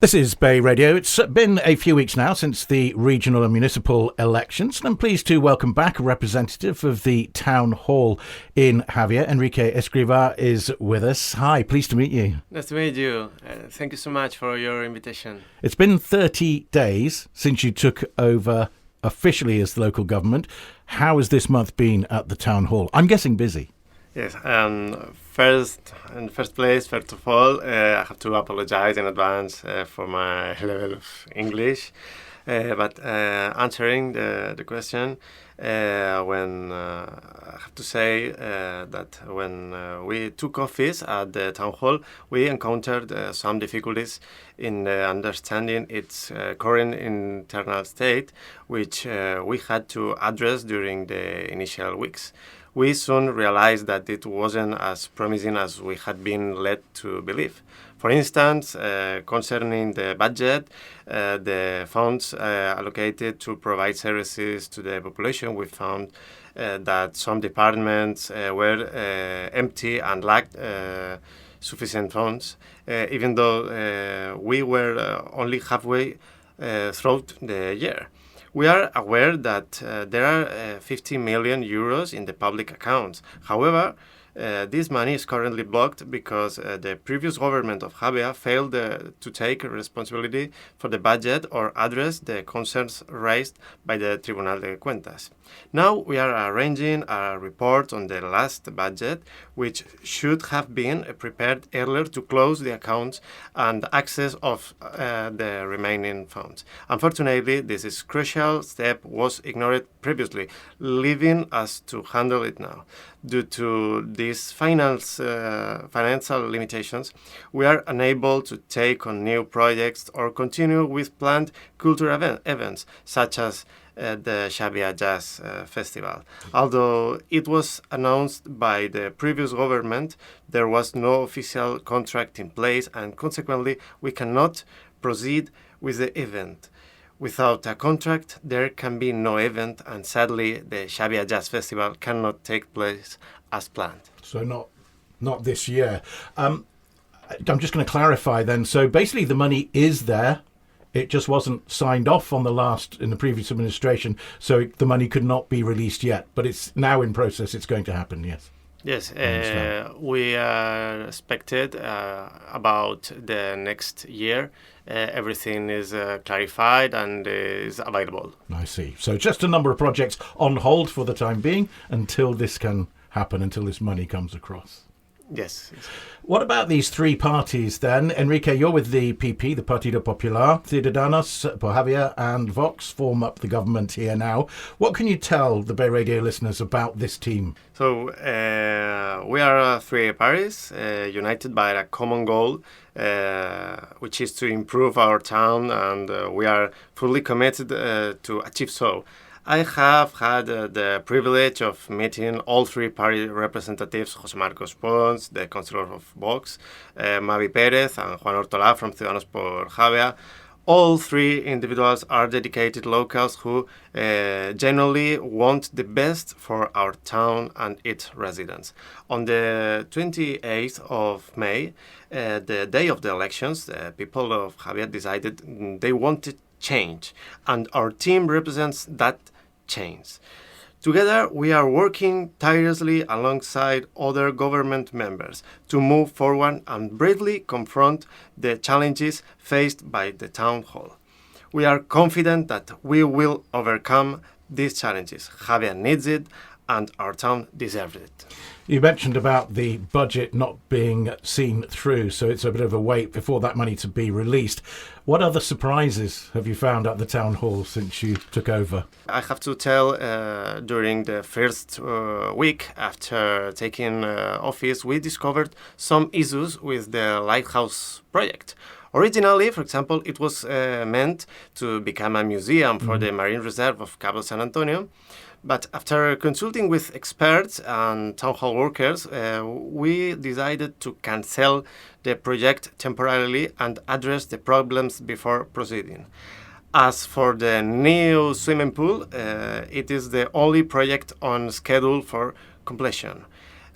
This is BayRadio. It's been a few weeks now since the regional and municipal elections, and I'm pleased to welcome back a representative of the Town Hall in Javea. Enrique Escrivá is with us. Hi, pleased to meet you. Nice to meet you. Thank you so much for your invitation. It's been 30 days since you took over officially as the local government. How has this month been at the Town Hall? I'm guessing busy. Yes, first of all, I have to apologize in advance for my level of English. But answering the question, I have to say that when we took office at the town hall, we encountered some difficulties in understanding its current internal state, which we had to address during the initial weeks. We soon realized that it wasn't as promising as we had been led to believe. For instance, concerning the budget, the funds allocated to provide services to the population, we found that some departments were empty and lacked sufficient funds, even though we were only halfway through the year. We are aware that there are 50 million euros in the public accounts. However, this money is currently blocked because the previous government of Javea failed to take responsibility for the budget or address the concerns raised by the Tribunal de Cuentas. Now we are arranging a report on the last budget, which should have been prepared earlier to close the accounts and access of the remaining funds. Unfortunately, this crucial step was ignored previously, leaving us to handle it now. Due to these financial limitations, we are unable to take on new projects or continue with planned cultural events, such as the Javea Jazz Festival. Although it was announced by the previous government, there was no official contract in place, and consequently, we cannot proceed with the event. Without a contract, there can be no event, and sadly, the Javea Jazz Festival cannot take place as planned. So not this year. I'm just going to clarify then. So basically, the money is there. It just wasn't signed off in the previous administration, so the money could not be released yet. But it's now in process. It's going to happen. Yes. Yes, we are expected about the next year. Everything is clarified and is available. I see. So just a number of projects on hold for the time being until this can happen, until this money comes across. Yes. What about these three parties then? Enrique, you're with the PP, the Partido Popular. Ciudadanos, por Javea and Vox form up the government here now. What can you tell the BayRadio listeners about this team? So we are three parties united by a common goal, which is to improve our town, and we are fully committed to achieve so. I have had the privilege of meeting all three party representatives, José Marcos Pons, the councillor of Vox, Mavi Pérez, and Juan Ortolá from Ciudadanos por Javea. All three individuals are dedicated locals who genuinely want the best for our town and its residents. On the 28th of May, the day of the elections, the people of Javea decided they wanted change, and our team represents that change. Together, we are working tirelessly alongside other government members to move forward and bravely confront the challenges faced by the town hall. We are confident that we will overcome these challenges. Javea needs it, and our town deserves it. You mentioned about the budget not being seen through, so it's a bit of a wait before that money to be released. What other surprises have you found at the town hall since you took over? I have to tell, during the first week after taking office, we discovered some issues with the lighthouse project. Originally, for example, it was meant to become a museum for the Marine Reserve of Cabo San Antonio. But after consulting with experts and town hall workers, we decided to cancel the project temporarily and address the problems before proceeding. As for the new swimming pool, it is the only project on schedule for completion.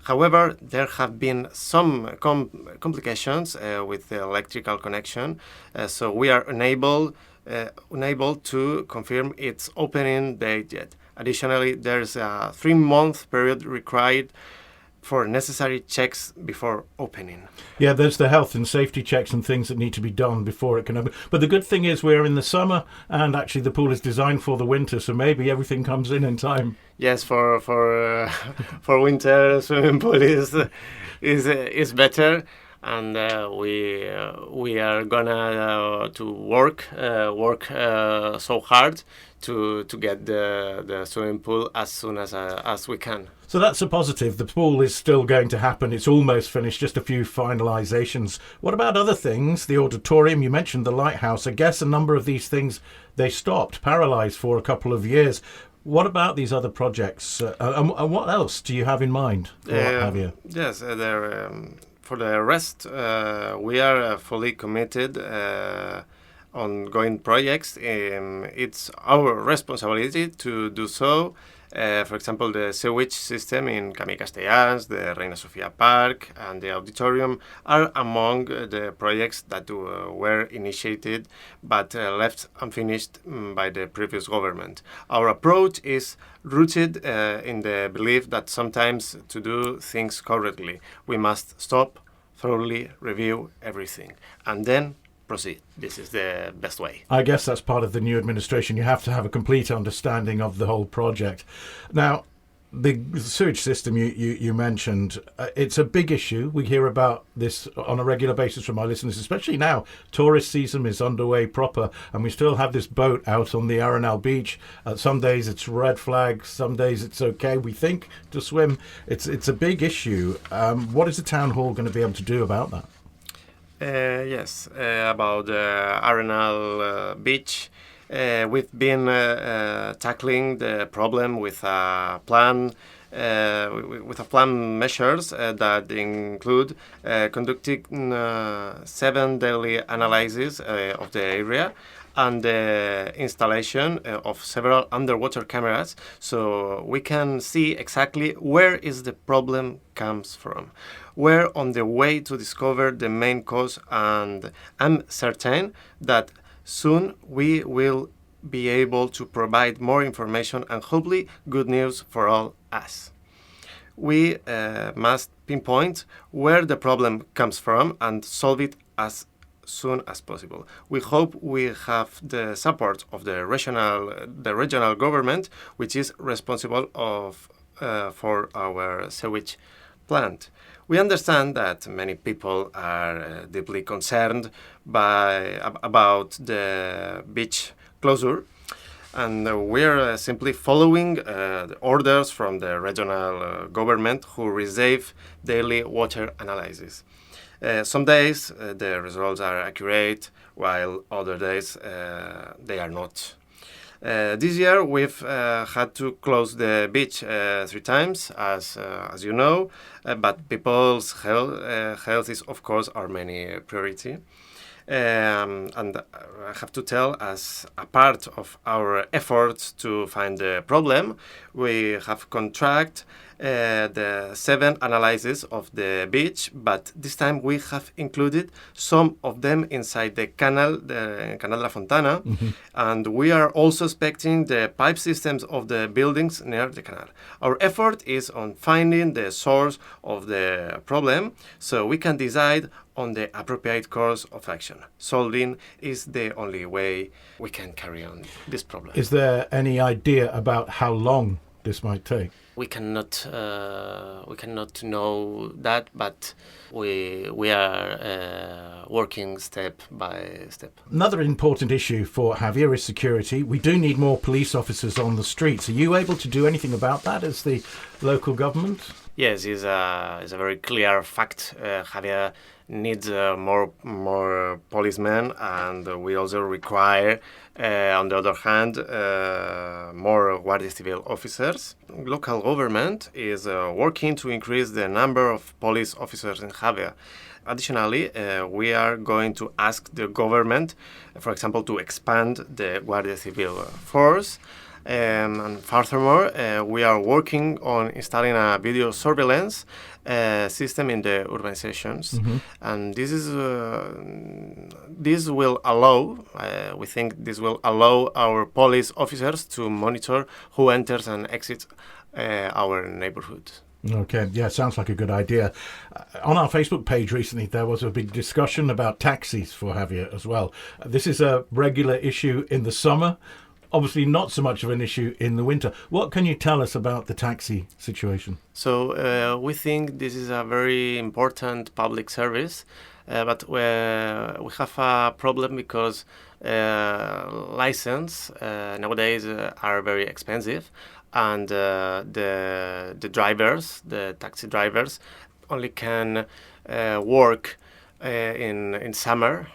However, there have been some complications with the electrical connection, so we are unable to confirm its opening date yet. Additionally, there's a 3-month period required for necessary checks before opening. Yeah, there's the health and safety checks and things that need to be done before it can open. But the good thing is we're in the summer, and actually the pool is designed for the winter, so maybe everything comes in time. Yes, for winter, swimming pool is better, and we are gonna to work so hard to get the swimming pool as soon as we can. So that's a positive. The pool is still going to happen. It's almost finished, just a few finalisations. What about other things? The auditorium, you mentioned the lighthouse. I guess a number of these things, they stopped, paralysed for a couple of years. What about these other projects? And what else do you have in mind for Javier? Yes, for the rest, we are fully committed ongoing projects. It's our responsibility to do so. For example, the sewage system in Camí Castellans, the Reina Sofía Park, and the auditorium are among the projects that were initiated but left unfinished by the previous government. Our approach is rooted in the belief that sometimes to do things correctly, we must stop, thoroughly review everything, and then proceed. This is the best way. I guess that's part of the new administration. You have to have a complete understanding of the whole project. Now, the sewage system you mentioned, it's a big issue. We hear about this on a regular basis from our listeners, especially now. Tourist season is underway proper, and we still have this boat out on the Arenal beach. Some days it's red flag, some days it's okay, we think, to swim. It's a big issue. What is the town hall going to be able to do about that? Yes, about Arenal beach. We've been tackling the problem with a plan measures that include conducting 7 daily analyses of the area and the installation of several underwater cameras, so we can see exactly where is the problem comes from. We're on the way to discover the main cause, and I'm certain that soon we will be able to provide more information and hopefully good news for all us. We must pinpoint where the problem comes from and solve it as soon as possible. We hope we have the support of the regional government, which is responsible for our sewage plant. We understand that many people are deeply concerned about the beach closure, and we're simply following the orders from the regional government, who receive daily water analysis. Some days the results are accurate, while other days they are not. This year we've had to close the beach 3 times, as you know, but people's health is, of course, our main priority. And I have to tell, as a part of our efforts to find the problem, we have contracted the 7 analyses of the beach, but this time we have included some of them inside the Canal de la Fontana, and we are also inspecting the pipe systems of the buildings near the canal. Our effort is on finding the source of the problem, so we can decide on the appropriate course of action. Solving is the only way we can carry on this problem. Is there any idea about how long this might take? We cannot know that, but we are working step by step. Another important issue for Javier is security. We do need more police officers on the streets. Are you able to do anything about that as the local government? Yes, it's a very clear fact. Javier needs more policemen, and we also require, on the other hand, more Guardia Civil officers. Local government is working to increase the number of police officers in Javier. Additionally, we are going to ask the government, for example, to expand the Guardia Civil force. And furthermore, we are working on installing a video surveillance system in the urbanizations, and this will allow. We think this will allow our police officers to monitor who enters and exits our neighborhood. Okay, yeah, sounds like a good idea. On our Facebook page recently, there was a big discussion about taxis for Javea as well. This is a regular issue in the summer, obviously not so much of an issue in the winter. What can you tell us about the taxi situation? So we think this is a very important public service, but we have a problem because license nowadays are very expensive. And the drivers, the taxi drivers, only can work in summer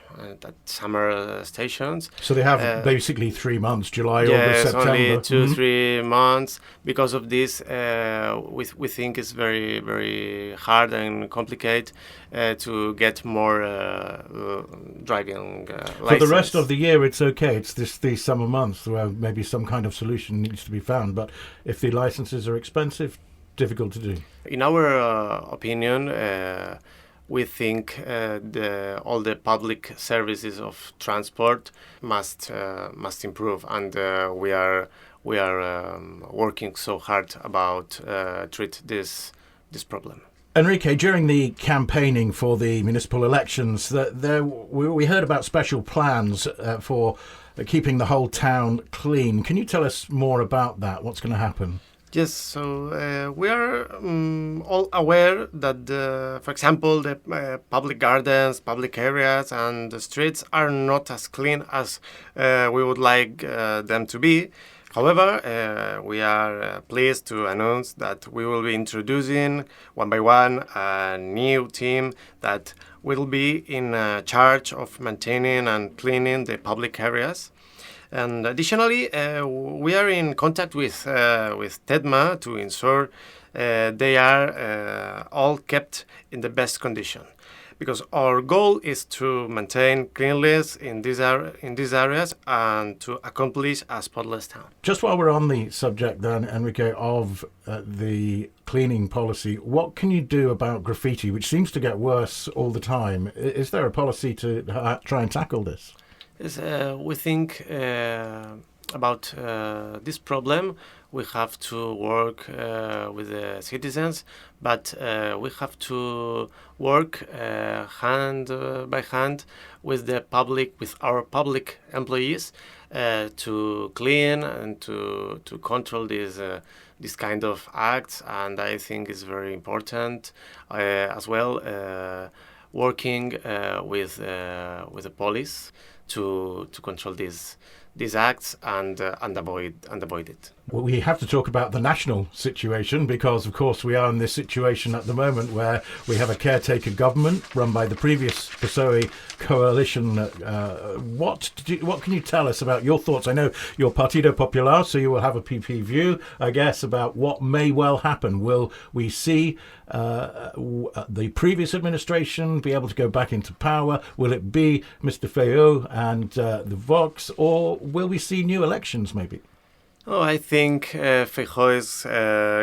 at summer stations. So they have basically 3 months: July, yes, August, September. Only 2-3 months. Because of this, we think it's very, very hard and complicated to get more driving license. For the rest of the year, it's okay. It's these summer months where maybe some kind of solution needs to be found. But if the licenses are expensive, difficult to do. In our opinion, we think all the public services of transport must improve, and we are working so hard about treat this problem. Enrique, during the campaigning for the municipal elections, we heard about special plans for keeping the whole town clean. Can you tell us more about that? What's going to happen? Yes, so we are all aware that, for example, the public gardens, public areas, and the streets are not as clean as we would like them to be. However, we are pleased to announce that we will be introducing one by one a new team that will be in charge of maintaining and cleaning the public areas. And additionally, we are in contact with TEDMA to ensure they are all kept in the best condition, because our goal is to maintain cleanliness in these areas and to accomplish a spotless town. Just while we're on the subject then, Enrique, of the cleaning policy, what can you do about graffiti, which seems to get worse all the time? Is there a policy to try and tackle this? Yes, we think about this problem. We have to work with the citizens, but we have to work hand by hand with the public, with our public employees, to clean and to control this kind of acts. And I think it's very important as well, working with the police to control these acts and avoid it. Well, we have to talk about the national situation because, of course, we are in this situation at the moment where we have a caretaker government run by the previous PSOE coalition. What can you tell us about your thoughts? I know you're Partido Popular, so you will have a PP view, I guess, about what may well happen. Will we see the previous administration be able to go back into power? Will it be Mr. Feo and the Vox, or will we see new elections maybe? Oh, I think Feijóo is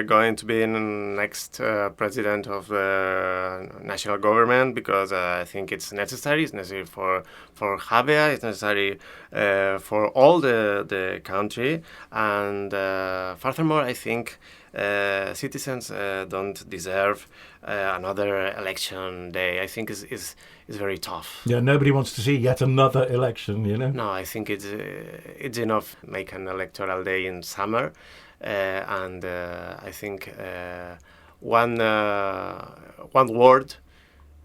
going to be the next president of the national government, because I think it's necessary. It's necessary for Javea. It's necessary for all the country. And furthermore, I think citizens don't deserve another election day. I think it's very tough. Yeah, nobody wants to see yet another election, you know? No, I think it's enough make an electoral day in summer, and I think one word,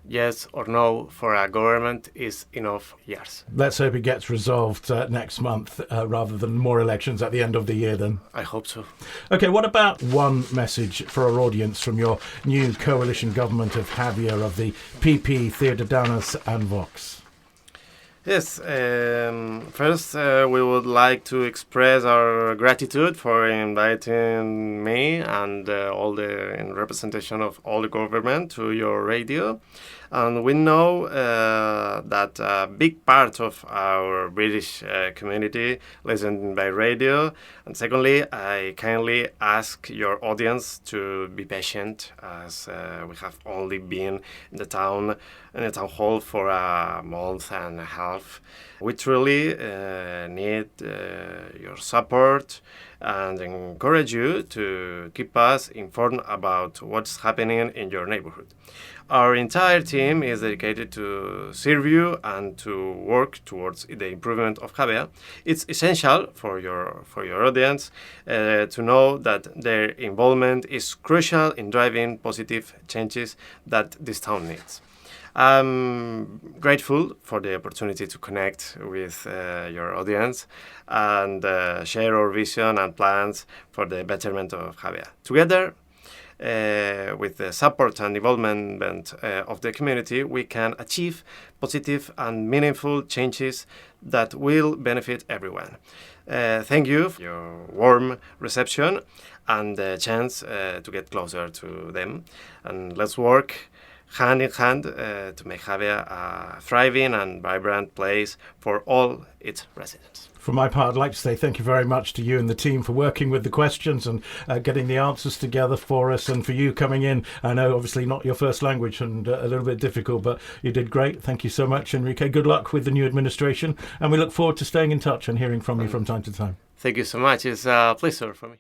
yes or no, for a government is enough years. Let's hope it gets resolved next month rather than more elections at the end of the year then. I hope so. Okay, what about one message for our audience from your new coalition government of Javea, of the PP, Ciudadanos and Vox? Yes, first we would like to express our gratitude for inviting me and in representation of all the government to your radio. And we know that a big part of our British community listen by radio. And secondly, I kindly ask your audience to be patient, as we have only been in the town hall for a month and a half. We truly need your support and encourage you to keep us informed about what's happening in your neighborhood. Our entire team is dedicated to serve you and to work towards the improvement of Javea. It's essential for your audience to know that their involvement is crucial in driving positive changes that this town needs. I'm grateful for the opportunity to connect with your audience and share our vision and plans for the betterment of Javea. Together, with the support and involvement of the community, we can achieve positive and meaningful changes that will benefit everyone. Thank you for your warm reception and the chance to get closer to them. And let's work hand in hand to make Javea a thriving and vibrant place for all its residents. For my part, I'd like to say thank you very much to you and the team for working with the questions and getting the answers together for us, and for you coming in. I know obviously not your first language and a little bit difficult, but you did great. Thank you so much, Enrique. Good luck with the new administration, and we look forward to staying in touch and hearing from you from time to time. Thank you so much. It's a pleasure for me.